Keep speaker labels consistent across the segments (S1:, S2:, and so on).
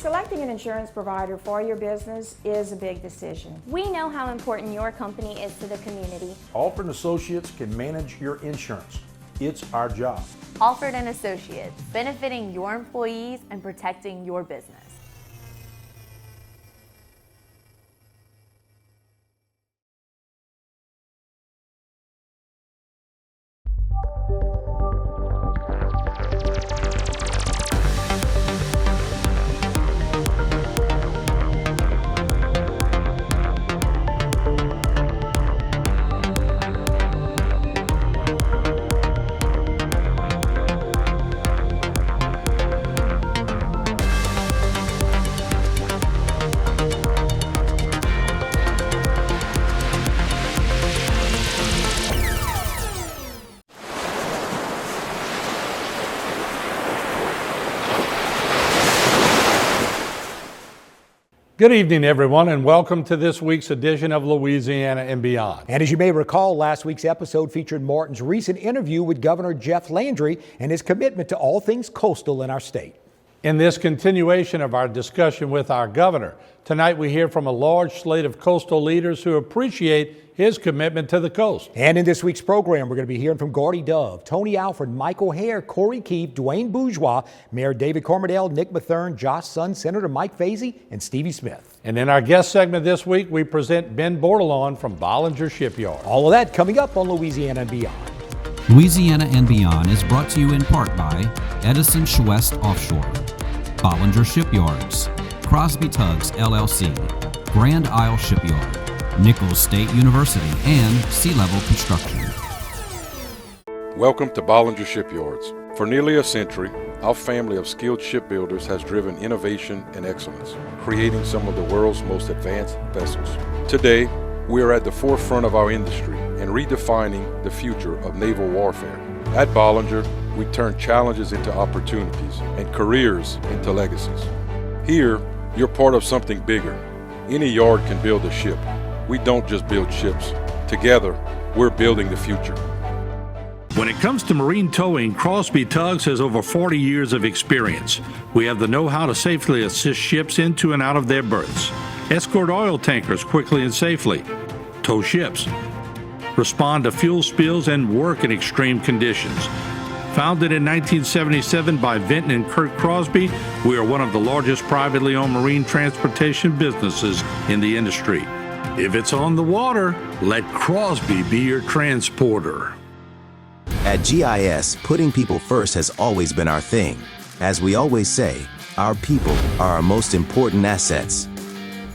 S1: Selecting an insurance provider for your business is a big decision.
S2: We know how important your company is to the community.
S3: Alford & Associates can manage your insurance. It's our job.
S4: Alford & Associates, benefiting your employees and protecting your business.
S5: Good evening, everyone, and welcome to this week's edition of Louisiana and Beyond.
S6: And as you may recall, last week's episode featured Martin's recent interview with Governor Jeff Landry and his commitment to all things coastal in our state.
S5: In this continuation of our discussion with our governor, tonight we hear from a large slate of coastal leaders who appreciate his commitment to the coast.
S6: And in this week's program, we're going to be hearing from Gordy Dove, Tony Alford, Michael Hare, Corey Keefe, Dwayne Bourgeois, Mayor David Cormerdale, Nick Mathern, Josh Sun, Senator Mike Fasey, and Stevie Smith.
S5: And in our guest segment this week, we present Ben Bordelon from Bollinger Shipyards.
S6: All of that coming up on Louisiana and Beyond.
S7: Louisiana and Beyond is brought to you in part by Edison Schwest Offshore, Bollinger Shipyards, Crosby Tugs LLC, Grand Isle Shipyard, Nichols State University, and Sea Level Construction.
S8: Welcome to Bollinger Shipyards. For nearly a century, our family of skilled shipbuilders has driven innovation and excellence, creating some of the world's most advanced vessels. Today, we are at the forefront of our industry and redefining the future of naval warfare. At Bollinger, we turn challenges into opportunities and careers into legacies. Here, you're part of something bigger. Any yard can build a ship. We don't just build ships. Together, we're building the future.
S9: When it comes to marine towing, Crosby Tugs has over 40 years of experience. We have the know-how to safely assist ships into and out of their berths, escort oil tankers quickly and safely, tow ships, respond to fuel spills, and work in extreme conditions. Founded in 1977 by Vinton and Kurt Crosby, we are one of the largest privately owned marine transportation businesses in the industry. If it's on the water, let Crosby be your transporter.
S10: At GIS, putting people first has always been our thing. As we always say, our people are our most important assets.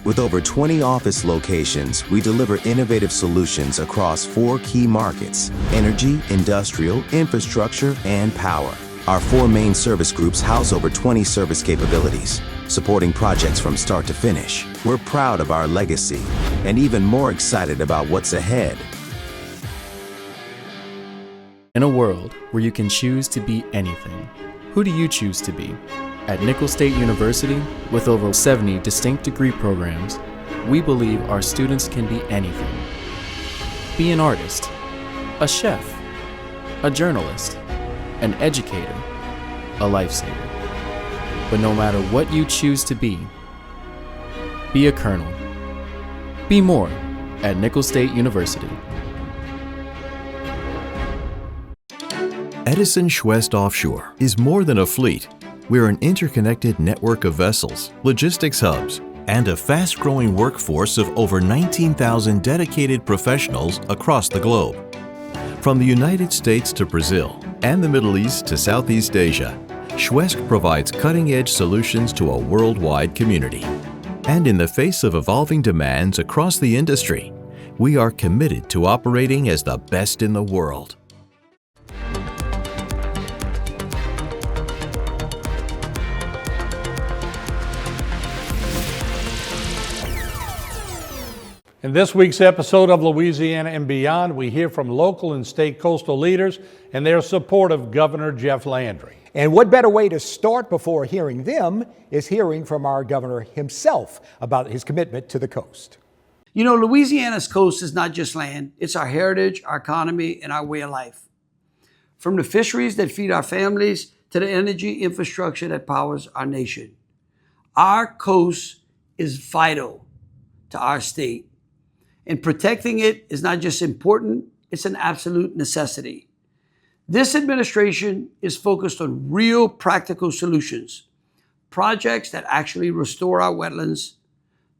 S10: With over 20 office locations, we deliver innovative solutions across 4 key markets: energy, industrial, infrastructure, and power. Our 4 main service groups house over 20 service capabilities, supporting projects from start to finish. We're proud of our legacy and even more excited about what's ahead.
S11: In a world where you can choose to be anything, who do you choose to be? At Nichols State University, with over 70 distinct degree programs, we believe our students can be anything. Be an artist, a chef, a journalist, an educator, a lifesaver. But no matter what you choose to be a colonel. Be more at Nichols State University.
S12: Edison Schwest Offshore is more than a fleet. We're an interconnected network of vessels, logistics hubs, and a fast-growing workforce of over 19,000 dedicated professionals across the globe. From the United States to Brazil and the Middle East to Southeast Asia, Schwest provides cutting-edge solutions to a worldwide community. And in the face of evolving demands across the industry, we are committed to operating as the best in the world.
S5: In this week's episode of Louisiana and Beyond, we hear from local and state coastal leaders and their support of Governor Jeff Landry.
S6: And what better way to start before hearing them is hearing from our governor himself about his commitment to the coast.
S13: You know, Louisiana's coast is not just land. It's our heritage, our economy, and our way of life. From the fisheries that feed our families to the energy infrastructure that powers our nation. Our coast is vital to our state, and protecting it is not just important, it's an absolute necessity. This administration is focused on real practical solutions, projects that actually restore our wetlands,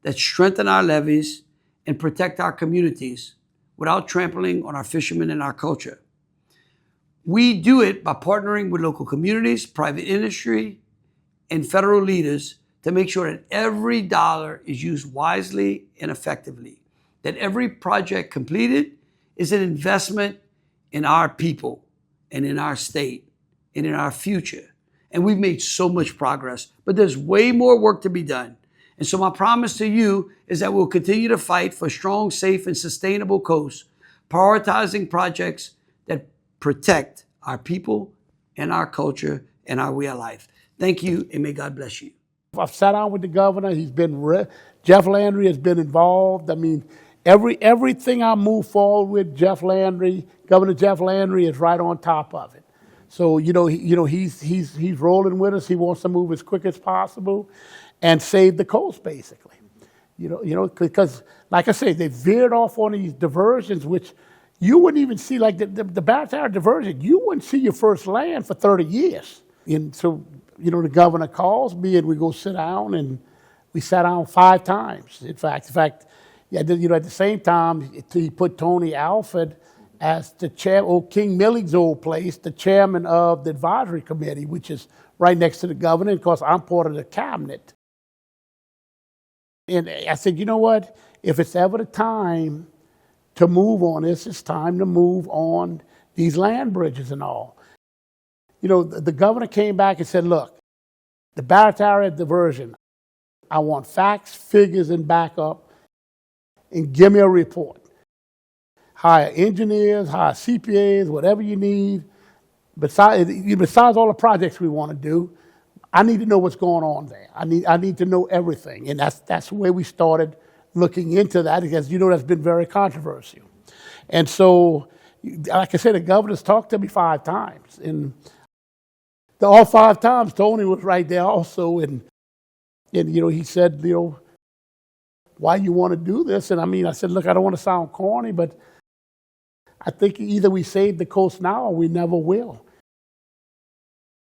S13: that strengthen our levees, and protect our communities without trampling on our fishermen and our culture. We do it by partnering with local communities, private industry, and federal leaders to make sure that every dollar is used wisely and effectively, that every project completed is an investment in our people and in our state and in our future. And we've made so much progress, but there's way more work to be done. And so my promise to you is that we'll continue to fight for strong, safe, and sustainable coasts, prioritizing projects that protect our people and our culture and our way of life. Thank you, and may God bless you.
S14: I've sat down with the governor. He's been, Jeff Landry has been involved. I mean, everything I move forward with, Governor Jeff Landry is right on top of it. So, he's rolling with us. He wants to move as quick as possible and save the coast, basically. Because, like I say, they veered off on these diversions, which you wouldn't even see, like the Baratow diversion, you wouldn't see your first land for 30 years. And so, the governor calls me and we go sit down, and we sat down 5 times. In fact, yeah, at the same time, he put Tony Alford as the chair, King Millie's old place, the chairman of the advisory committee, which is right next to the governor. Of course, I'm part of the cabinet. And I said, you know what? If it's ever the time to move on this, it's time to move on these land bridges and all. The governor came back and said, look, the Baratow diversion, I want facts, figures, and backup, and give me a report. Hire engineers, hire CPAs, whatever you need. Besides all the projects we want to do, I need to know what's going on there. I need to know everything. And that's where we started looking into that, because that's been very controversial. And so, like I said, the governor's talked to me 5 times. And all 5 times, Tony was right there also. And he said, why you want to do this? And I said, look, I don't want to sound corny, but I think either we save the coast now or we never will.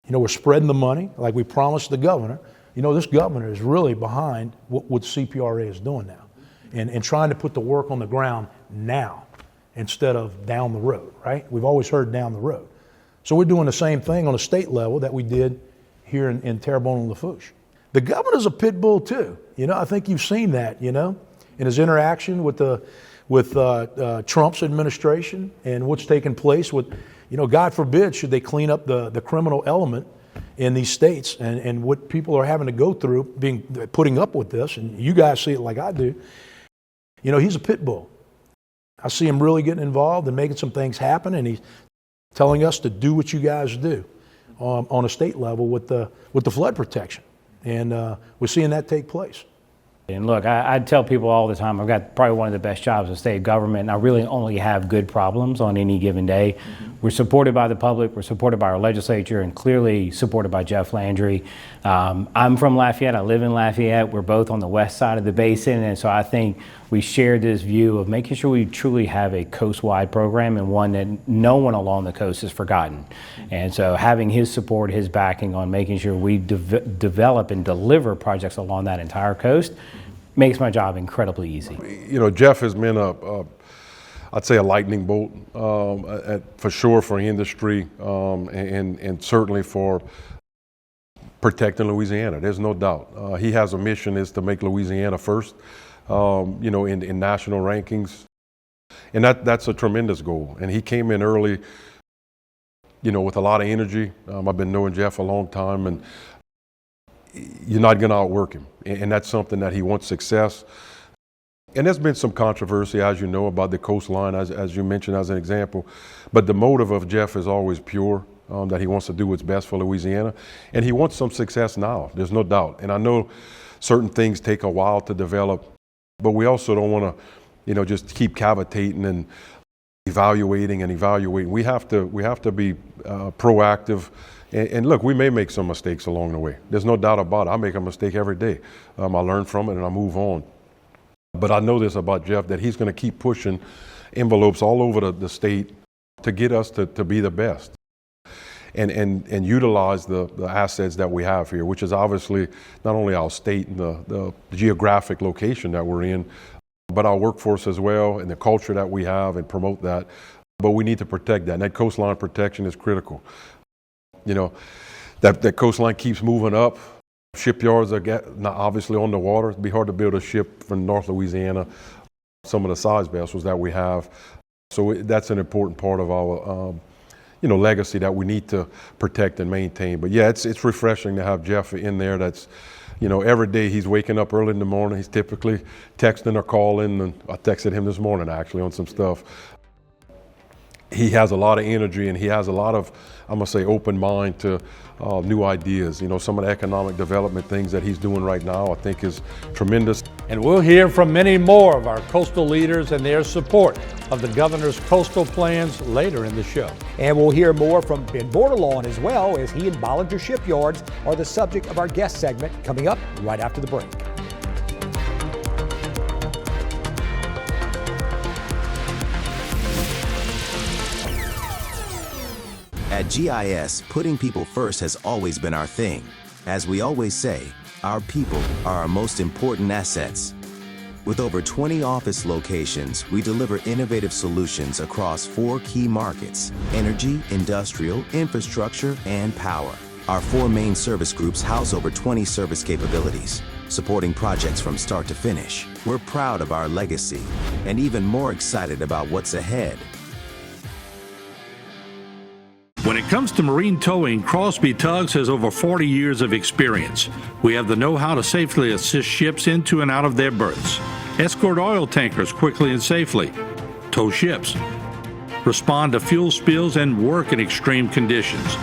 S3: We're spreading the money like we promised the governor. This governor is really behind what CPRA is doing now and trying to put the work on the ground now instead of down the road, right? We've always heard down the road. So we're doing the same thing on a state level that we did here in Terrebonne and Lafourche. The governor's a pit bull too. I think you've seen that, in his interaction with Trump's administration and what's taking place with, God forbid, should they clean up the criminal element in these states and what people are having to go through putting up with this, and you guys see it like I do. He's a pit bull. I see him really getting involved and making some things happen, and he's telling us to do what you guys do on a state level with the flood protection. And we're seeing that take place.
S15: And look, I tell people all the time, I've got probably one of the best jobs in state government, and I really only have good problems on any given day. Mm-hmm. We're supported by the public, we're supported by our legislature, and clearly supported by Jeff Landry. I'm from Lafayette, I live in Lafayette. We're both on the west side of the basin, and so I think we share this view of making sure we truly have a coast-wide program, and one that no one along the coast is forgotten. And so having his support, his backing on making sure we develop and deliver projects along that entire coast makes my job incredibly easy.
S8: Jeff has been I'd say a lightning bolt for sure for industry and certainly for protecting Louisiana. There's no doubt. He has a mission is to make Louisiana first, in national rankings. And that's a tremendous goal. And he came in early, with a lot of energy. I've been knowing Jeff a long time, and you're not going to outwork him. And that's something that he wants success. And there's been some controversy, as you know, about the coastline, as you mentioned as an example. But the motive of Jeff is always pure, that he wants to do what's best for Louisiana. And he wants some success now, there's no doubt. And I know certain things take a while to develop, but we also don't want to, just keep cavitating and evaluating. We have to be proactive And look, we may make some mistakes along the way. There's no doubt about it. I make a mistake every day. I learn from it and I move on. But I know this about Jeff, that he's going to keep pushing envelopes all over the state to get us to be the best and utilize the assets that we have here, which is obviously not only our state and the geographic location that we're in, but our workforce as well and the culture that we have, and promote that. But we need to protect that. And that coastline protection is critical. You know, that coastline keeps moving up. Shipyards are not obviously on the water. It'd be hard to build a ship from North Louisiana, some of the size vessels that we have. So that's an important part of our, legacy that we need to protect and maintain. But yeah, it's refreshing to have Jeff in there. That's, every day he's waking up early in the morning. He's typically texting or calling, and I texted him this morning actually on some stuff. He has a lot of energy, and he has a lot of, I'm gonna say, open mind to new ideas. Some of the economic development things that he's doing right now, I think, is tremendous.
S5: And we'll hear from many more of our coastal leaders and their support of the governor's coastal plans later in the show.
S6: And we'll hear more from Ben Bordelon as well, as he and Bollinger Shipyards are the subject of our guest segment coming up right after the break.
S10: At GIS, putting people first has always been our thing. As we always say, our people are our most important assets. With over 20 office locations, we deliver innovative solutions across 4 key markets: energy, industrial, infrastructure, and power. Our 4 main service groups house over 20 service capabilities, supporting projects from start to finish. We're proud of our legacy and even more excited about what's ahead.
S9: When it comes to marine towing, Crosby Tugs has over 40 years of experience. We have the know-how to safely assist ships into and out of their berths, escort oil tankers quickly and safely, tow ships, respond to fuel spills, and work in extreme conditions.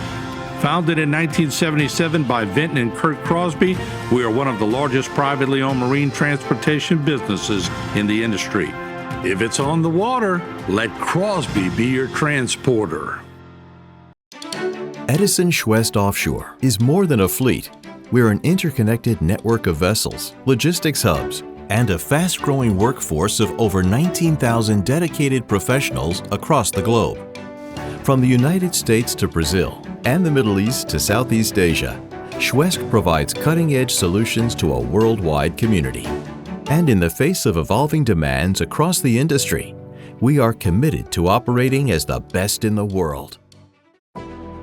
S9: Founded in 1977 by Vinton and Kurt Crosby, we are one of the largest privately owned marine transportation businesses in the industry. If it's on the water, let Crosby be your transporter.
S12: Edison Schwest Offshore is more than a fleet. We're an interconnected network of vessels, logistics hubs, and a fast-growing workforce of over 19,000 dedicated professionals across the globe. From the United States to Brazil and the Middle East to Southeast Asia, Schwest provides cutting-edge solutions to a worldwide community. And in the face of evolving demands across the industry, we are committed to operating as the best in the world.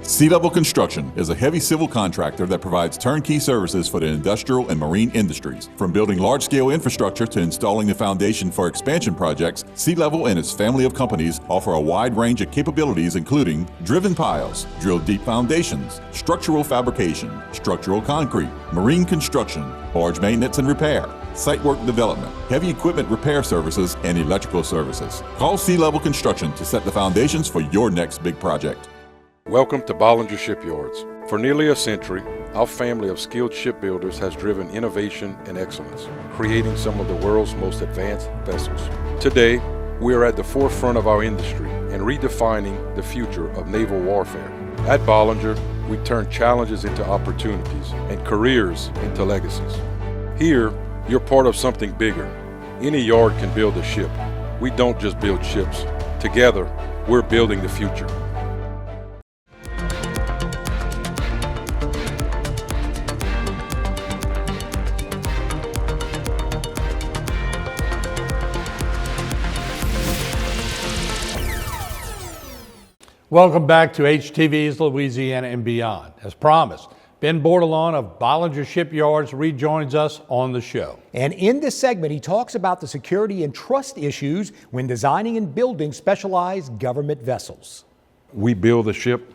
S16: Sea Level Construction is a heavy civil contractor that provides turnkey services for the industrial and marine industries. From building large-scale infrastructure to installing the foundation for expansion projects, Sea Level and its family of companies offer a wide range of capabilities, including driven piles, drilled deep foundations, structural fabrication, structural concrete, marine construction, barge maintenance and repair, site work development, heavy equipment repair services, and electrical services. Call Sea Level Construction to set the foundations for your next big project.
S8: Welcome to Bollinger Shipyards. For nearly a century, our family of skilled shipbuilders has driven innovation and excellence, creating some of the world's most advanced vessels. Today, we are at the forefront of our industry and redefining the future of naval warfare. At Bollinger, we turn challenges into opportunities and careers into legacies. Here, you're part of something bigger. Any yard can build a ship. We don't just build ships. Together, we're building the future.
S5: Welcome back to HTV's Louisiana and Beyond. As promised, Ben Bordelon of Bollinger Shipyards rejoins us on the show.
S6: And in this segment, he talks about the security and trust issues when designing and building specialized government vessels.
S8: We build a ship.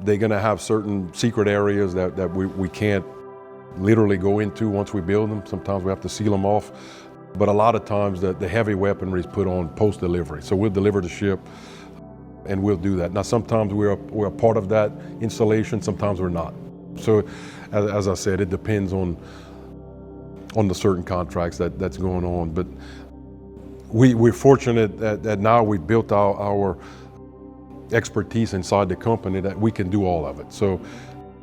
S8: They're going to have certain secret areas that we can't literally go into once we build them. Sometimes we have to seal them off. But a lot of times the heavy weaponry is put on post-delivery. So we'll deliver the ship, and we'll do that. Now, sometimes we're a part of that installation, sometimes we're not. So, as I said, it depends on the certain contracts that's going on. But we're fortunate that now we've built our expertise inside the company that we can do all of it. So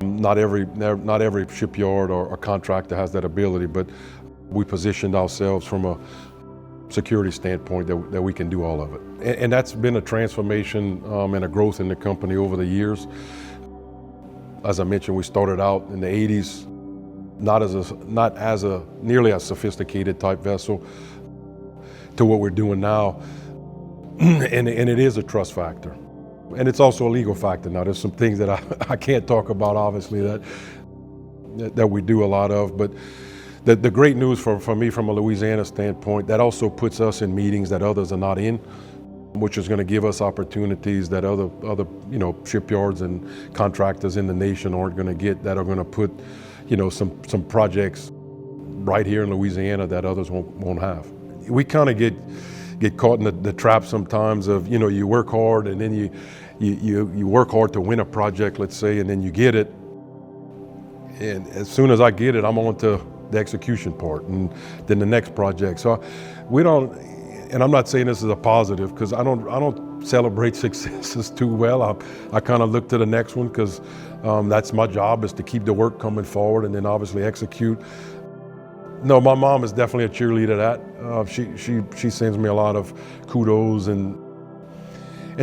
S8: not every shipyard or contractor has that ability, but we positioned ourselves from a security standpoint that we can do all of it. And that's been a transformation and a growth in the company over the years. As I mentioned, we started out in the 80s, not as a nearly as sophisticated type vessel to what we're doing now. And it is a trust factor. And it's also a legal factor. Now, there's some things that I can't talk about, obviously, that we do a lot of. But the great news for me from a Louisiana standpoint, that also puts us in meetings that others are not in, which is going to give us opportunities that other shipyards and contractors in the nation aren't going to get, that are going to put some projects right here in Louisiana that others won't have. We kind of get caught in the trap sometimes of, you work hard and then you work hard to win a project, let's say, and then you get it. And as soon as I get it, I'm on to the execution part and then the next project. So we don't, and I'm not saying this is a positive, because I don't celebrate successes too well. I kind of look to the next one, because that's my job, is to keep the work coming forward and then obviously execute. No, my mom is definitely a cheerleader of that. She sends me a lot of kudos, and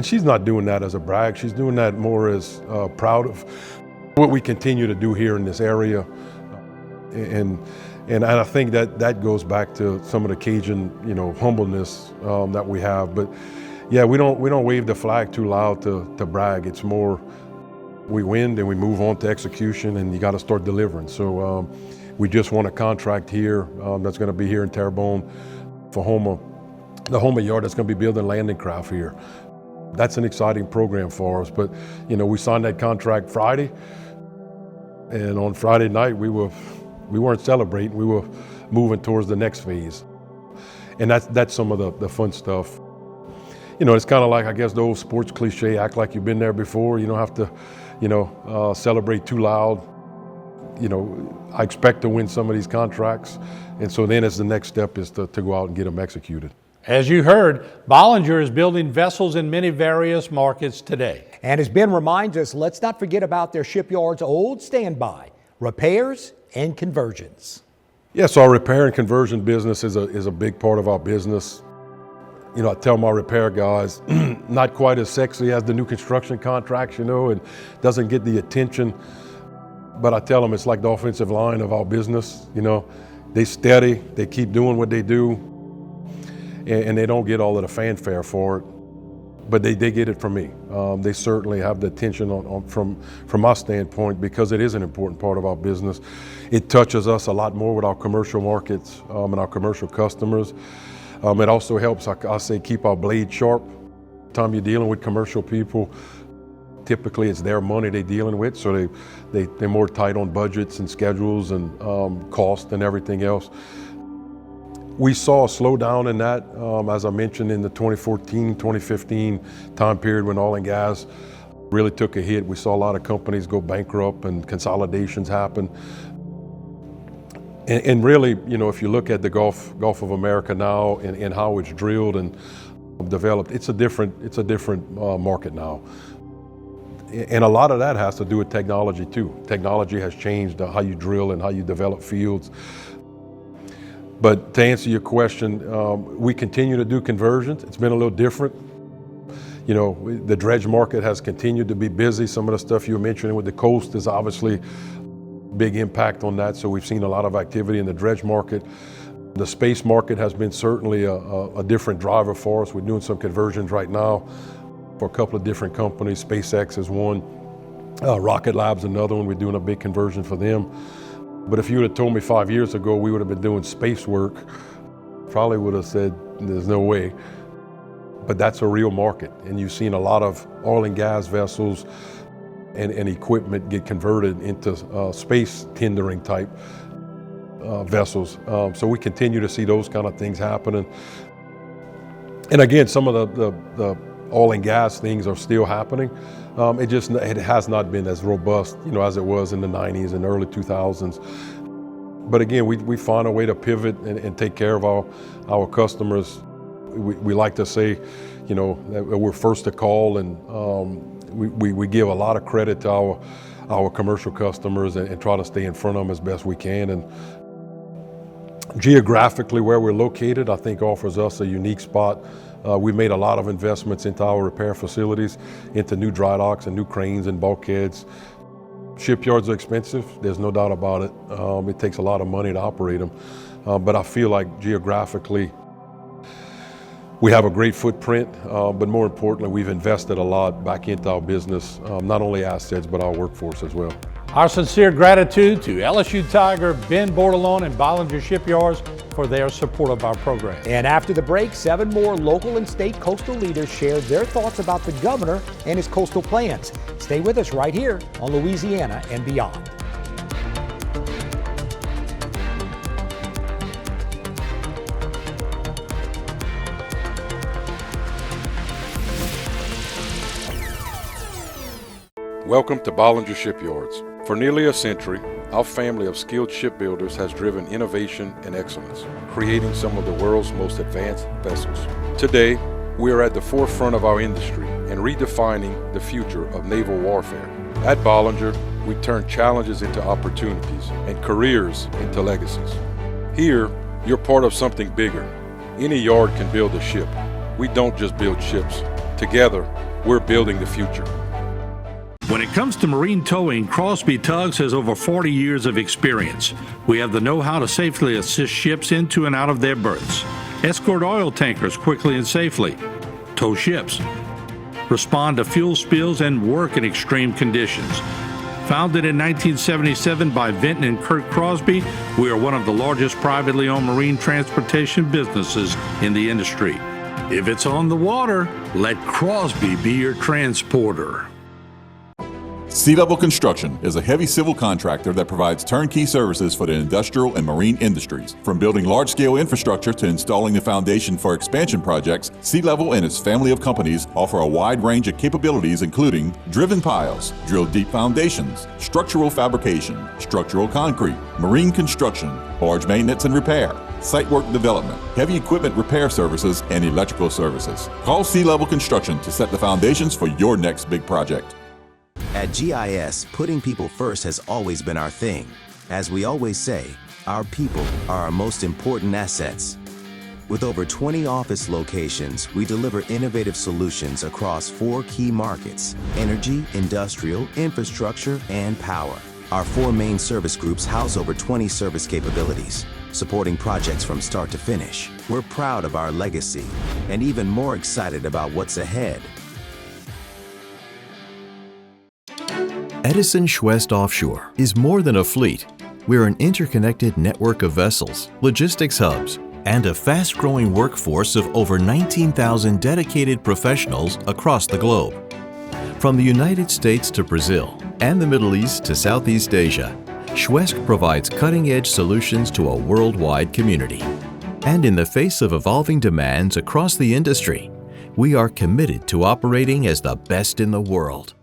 S8: she's not doing that as a brag. She's doing that more as proud of what we continue to do here in this area. And I think that goes back to some of the Cajun, humbleness that we have. But yeah, we don't wave the flag too loud to brag. It's more, we win, then we move on to execution, and you got to start delivering. So we just won a contract here that's going to be here in Terrebonne for the Houma yard that's going to be building landing craft here. That's an exciting program for us. But we signed that contract Friday, and on Friday night we weren't celebrating. We were moving towards the next phase, and that's some of the fun stuff. It's kind of like, I guess, the old sports cliche: act like you've been there before. You don't have to, celebrate too loud. I expect to win some of these contracts, and so then the next step is to go out and get them executed.
S5: As you heard, Bollinger is building vessels in many various markets today.
S6: And as Ben reminds us, let's not forget about their shipyard's old standby: repairs and conversions.
S8: Yes, our repair and conversion business is a big part of our business. I tell my repair guys, not quite as sexy as the new construction contracts, and doesn't get the attention. But I tell them it's like the offensive line of our business. They steady, they keep doing what they do, and they don't get all of the fanfare for it. But they get it from me. They certainly have the attention from my standpoint, because it is an important part of our business. It touches us a lot more with our commercial markets and our commercial customers. It also helps, I say, keep our blade sharp. Time you're dealing with commercial people, typically it's their money they're dealing with, so they're more tight on budgets and schedules and cost and everything else. We saw a slowdown in that, as I mentioned, in the 2014, 2015 time period when oil and gas really took a hit. We saw a lot of companies go bankrupt and consolidations happen. And really, if you look at the Gulf of America now and how it's drilled and developed, it's a different market now. And a lot of that has to do with technology too. Technology has changed how you drill and how you develop fields. But to answer your question, we continue to do conversions. It's been a little different. The dredge market has continued to be busy. Some of the stuff you were mentioning with the coast is obviously big impact on that. So we've seen a lot of activity in the dredge market. The space market has been certainly a different driver for us. We're doing some conversions right now for a couple of different companies. SpaceX is one, Rocket Lab's another one. We're doing a big conversion for them. But if you would have told me 5 years ago we would have been doing space work, probably would have said there's no way. But that's a real market, and you've seen a lot of oil and gas vessels and equipment get converted into space tendering type vessels. So we continue to see those kind of things happening. And again, some of the oil and gas things are still happening. It has not been as robust, as it was in the 90s and early 2000s. But again, we find a way to pivot and take care of our customers. We like to say, you know, that we're first to call, and we give a lot of credit to our commercial customers and try to stay in front of them as best we can. And geographically, where we're located, I think offers us a unique spot. We've made a lot of investments into our repair facilities, into new dry docks and new cranes and bulkheads. Shipyards are expensive, there's no doubt about it. It takes a lot of money to operate them. But I feel like geographically, we have a great footprint, but more importantly, we've invested a lot back into our business, not only assets, but our workforce as well.
S5: Our sincere gratitude to LSU Tiger, Ben Bordelon, and Bollinger Shipyards for their support of our program.
S6: And after the break, 7 more local and state coastal leaders shared their thoughts about the governor and his coastal plans. Stay with us right here on Louisiana and Beyond.
S8: Welcome to Bollinger Shipyards. For nearly a century, our family of skilled shipbuilders has driven innovation and excellence, creating some of the world's most advanced vessels. Today, we are at the forefront of our industry and redefining the future of naval warfare. At Bollinger, we turn challenges into opportunities and careers into legacies. Here, you're part of something bigger. Any yard can build a ship. We don't just build ships. Together, we're building the future.
S9: When it comes to marine towing, Crosby Tugs has over 40 years of experience. We have the know-how to safely assist ships into and out of their berths, escort oil tankers quickly and safely, tow ships, respond to fuel spills, and work in extreme conditions. Founded in 1977 by Vinton and Kurt Crosby, we are one of the largest privately owned marine transportation businesses in the industry. If it's on the water, let Crosby be your transporter.
S16: Sea Level Construction is a heavy civil contractor that provides turnkey services for the industrial and marine industries. From building large-scale infrastructure to installing the foundation for expansion projects, Sea Level and its family of companies offer a wide range of capabilities including driven piles, drilled deep foundations, structural fabrication, structural concrete, marine construction, barge maintenance and repair, site work development, heavy equipment repair services, and electrical services. Call Sea Level Construction to set the foundations for your next big project.
S10: At GIS, putting people first has always been our thing. As we always say, our people are our most important assets. With over 20 office locations, we deliver innovative solutions across 4 key markets: energy, industrial, infrastructure, and power. Our 4 main service groups house over 20 service capabilities, supporting projects from start to finish. We're proud of our legacy and even more excited about what's ahead.
S12: Edison Schwest Offshore is more than a fleet. We're an interconnected network of vessels, logistics hubs, and a fast-growing workforce of over 19,000 dedicated professionals across the globe. From the United States to Brazil and the Middle East to Southeast Asia, Schwest provides cutting-edge solutions to a worldwide community. And in the face of evolving demands across the industry, we are committed to operating as the best in the world.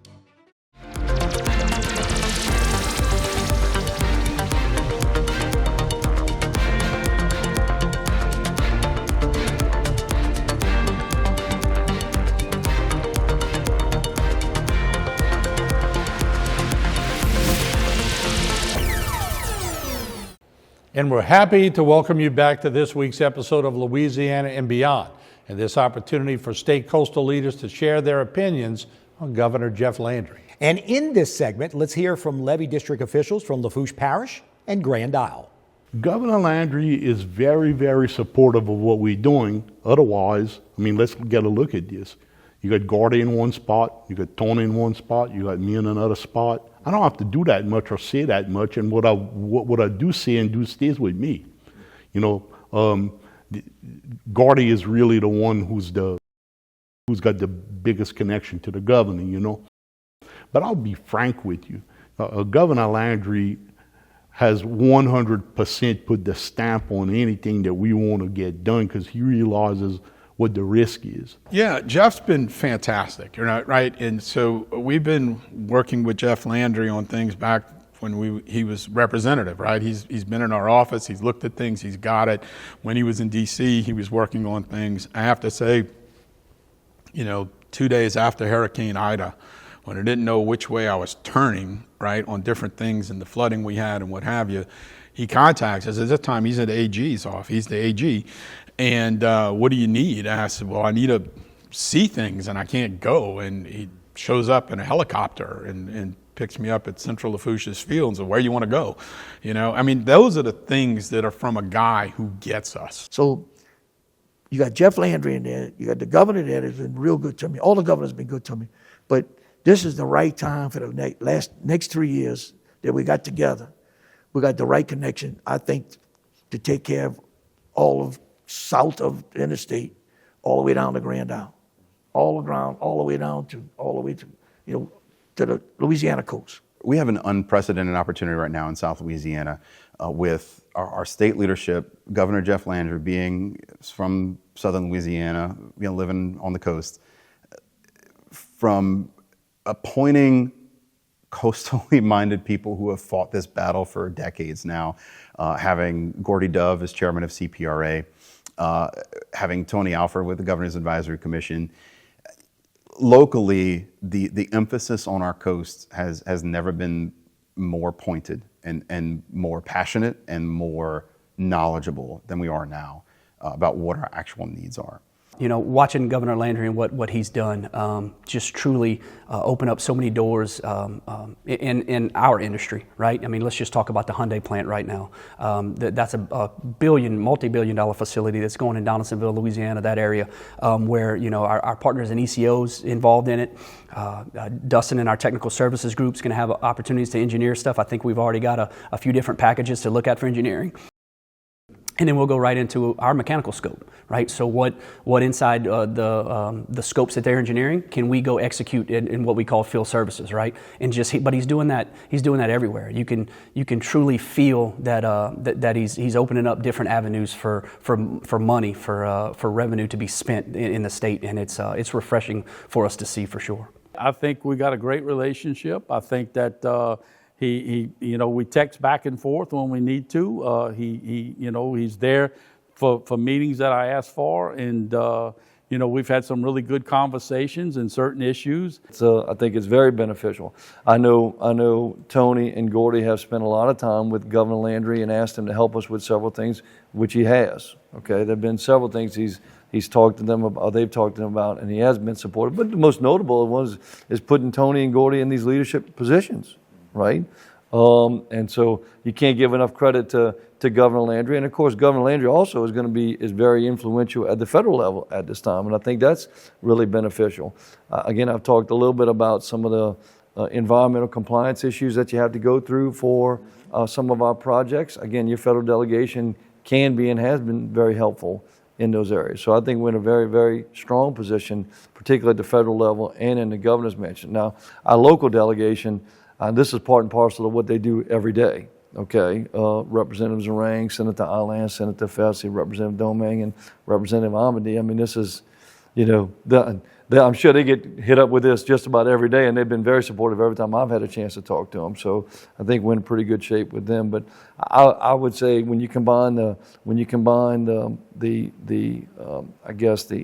S5: And we're happy to welcome you back to this week's episode of Louisiana and Beyond, and this opportunity for state coastal leaders to share their opinions on Governor Jeff Landry.
S6: And in this segment, let's hear from levee district officials from Lafourche Parish and Grand Isle.
S14: Governor Landry is very, very supportive of what we're doing. Otherwise, I mean, let's get a look at this. You got Gordy in one spot, you got Tony in one spot, you got me in another spot. I don't have to do that much or say that much, and what I do say and do stays with me. You know, Gordy is really the one who's got the biggest connection to the governor, you know. But I'll be frank with you. Governor Landry has 100% put the stamp on anything that we want to get done because he realizes what the risk is.
S17: Yeah, Jeff's been fantastic, you know, right? And so we've been working with Jeff Landry on things back when he was representative, right? He's been in our office, he's looked at things, he's got it. When he was in DC, he was working on things. I have to say, 2 days after Hurricane Ida, when I didn't know which way I was turning, right, on different things and the flooding we had and what have you, he contacts us. At this time, he's at the AG's office. He's the AG. And what do you need? I said, well, I need to see things and I can't go. And he shows up in a helicopter and picks me up at Central Lafourche's Field and says, where you want to go? I mean, those are the things that are from a guy who gets us.
S18: So you got Jeff Landry in there. You got the governor there that's been real good to me. All the governors have been good to me. But this is the right time for the next 3 years that we got together. We got the right connection, I think, to take care of all of south of the interstate, all the way down to Grand Isle, all the way down to to the Louisiana coast.
S19: We have an unprecedented opportunity right now in South Louisiana with our state leadership, Governor Jeff Landry being from Southern Louisiana, living on the coast, from appointing coastally minded people who have fought this battle for decades now, having Gordy Dove as chairman of CPRA, having Tony Alford with the Governor's Advisory Commission. Locally, the emphasis on our coast has never been more pointed and more passionate and more knowledgeable than we are now about what our actual needs are.
S20: Watching Governor Landry and what he's done just truly open up so many doors in our industry, right? I mean, let's just talk about the Hyundai plant right now. That's a multi-billion-dollar facility that's going in Donaldsonville, Louisiana, that area, where our partners in ECO's involved in it. Dustin and our technical services group's going to have opportunities to engineer stuff. I think we've already got a few different packages to look at for engineering. And then we'll go right into our mechanical scope, right? So what inside the scopes that they're engineering can we go execute in what we call field services, right? And but he's doing that everywhere. You can truly feel that he's opening up different avenues for money, for revenue to be spent in the state, and it's refreshing for us to see for sure.
S5: I think we got a great relationship. I think that we text back and forth when we need to. He's there for meetings that I ask for, and we've had some really good conversations in certain issues.
S21: So I think it's very beneficial. I know Tony and Gordy have spent a lot of time with Governor Landry and asked him to help us with several things, which he has. Okay, there've been several things he's talked to them about, they've talked to him about, and he has been supportive. But the most notable one is putting Tony and Gordy in these leadership positions. Right? And so you can't give enough credit to Governor Landry. And of course, Governor Landry also is very influential at the federal level at this time. And I think that's really beneficial. Again, I've talked a little bit about some of the environmental compliance issues that you have to go through for some of our projects. Again, your federal delegation can be and has been very helpful in those areas. So I think we're in a very, very strong position, particularly at the federal level and in the governor's mansion. Now, our local delegation, this is part and parcel of what they do every day, okay? Representative Zarang, Senator Ilan, Senator Fessy, Representative Domingue, and Representative Amady. I mean, this is, I'm sure they get hit up with this just about every day, and they've been very supportive every time I've had a chance to talk to them. So I think we're in pretty good shape with them. But I would say when you combine the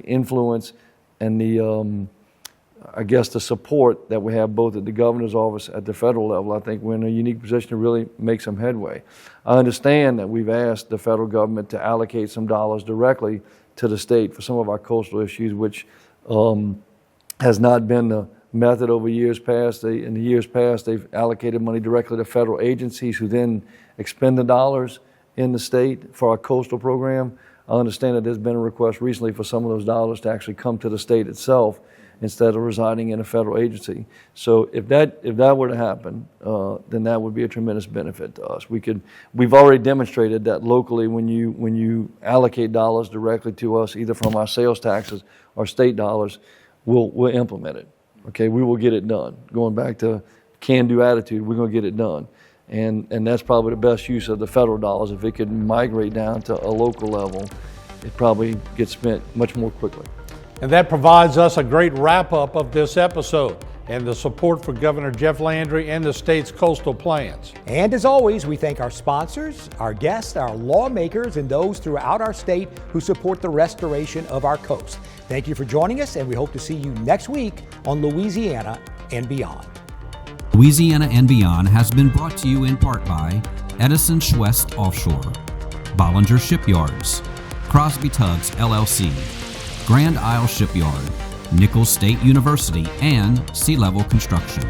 S21: influence and the support that we have both at the governor's office at the federal level, I think we're in a unique position to really make some headway. I understand that we've asked the federal government to allocate some dollars directly to the state for some of our coastal issues, which has not been the method over years past. In the years past, they've allocated money directly to federal agencies who then expend the dollars in the state for our coastal program. I understand that there's been a request recently for some of those dollars to actually come to the state itself instead of residing in a federal agency. So if that were to happen, then that would be a tremendous benefit to us. We've already demonstrated that locally when you allocate dollars directly to us, either from our sales taxes or state dollars, we'll implement it. Okay, we will get it done. Going back to can-do attitude, we're going to get it done. And that's probably the best use of the federal dollars. If it could migrate down to a local level, it probably gets spent much more quickly.
S5: And that provides us a great wrap-up of this episode and the support for Governor Jeff Landry and the state's coastal plans.
S6: And as always, we thank our sponsors, our guests, our lawmakers, and those throughout our state who support the restoration of our coast. Thank you for joining us, and we hope to see you next week on Louisiana and Beyond.
S7: Louisiana and Beyond has been brought to you in part by Edison Schwest Offshore, Bollinger Shipyards, Crosby Tugs LLC, Grand Isle Shipyard, Nicholls State University, and Sea Level Construction.